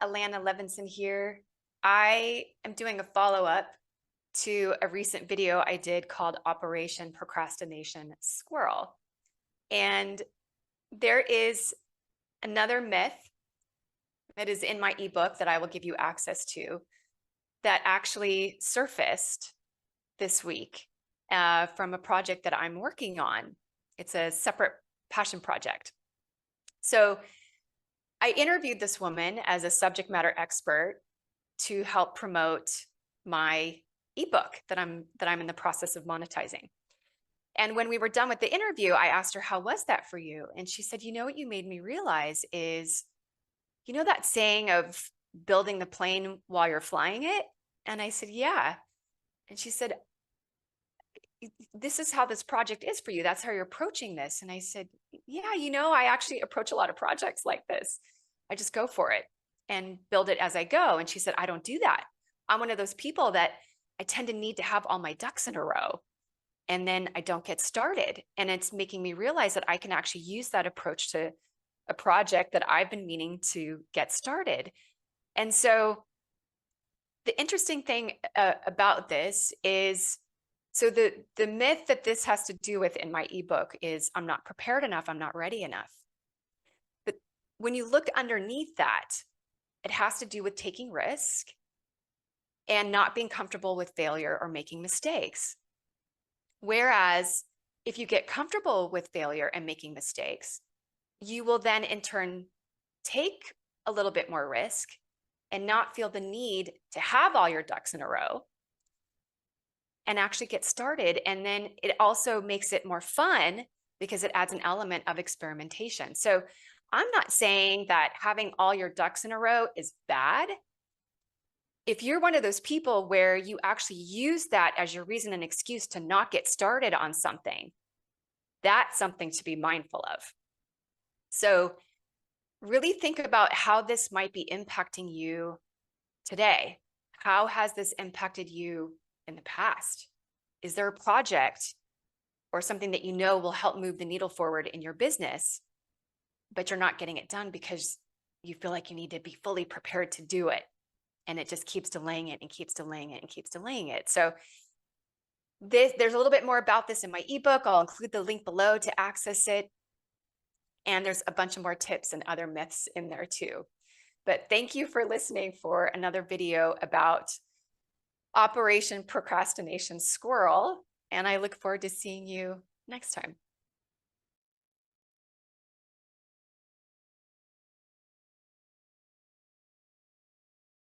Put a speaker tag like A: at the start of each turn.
A: Alanna Levenson here. I am doing a follow-up to a recent video I did called Operation Procrastination Squirrel. And there is another myth that is in my ebook that I will give you access to that actually surfaced this week from a project that I'm working on. It's a separate passion project. So I interviewed this woman as a subject matter expert to help promote my ebook that I'm in the process of monetizing. And when we were done with the interview, I asked her, how was that for you? And she said, you know what you made me realize is, you know that saying of building the plane while you're flying it? And I said, yeah. And she said, this is how this project is for you. That's how you're approaching this. And I said, yeah, you know, I actually approach a lot of projects like this. I just go for it and build it as I go. And she said, I don't do that. I'm one of those people that I tend to need to have all my ducks in a row, and then I don't get started. And it's making me realize that I can actually use that approach to a project that I've been meaning to get started. And so the interesting thing about this is, so the myth that this has to do with in my ebook is I'm not prepared enough, I'm not ready enough. But when you look underneath that, it has to do with taking risk and not being comfortable with failure or making mistakes. Whereas if you get comfortable with failure and making mistakes, you will then in turn take a little bit more risk and not feel the need to have all your ducks in a row and actually get started. And then it also makes it more fun because it adds an element of experimentation. So I'm not saying that having all your ducks in a row is bad. If you're one of those people where you actually use that as your reason and excuse to not get started on something, that's something to be mindful of. So really think about how this might be impacting you today. How has this impacted you in the past? Is there a project or something that you know will help move the needle forward in your business, but you're not getting it done because you feel like you need to be fully prepared to do it? And it just keeps delaying it and keeps delaying it and keeps delaying it. So there's a little bit more about this in my ebook. I'll include the link below to access it. And there's a bunch of more tips and other myths in there too. But thank you for listening for another video about Operation Procrastination Squirrel. And I look forward to seeing you next time.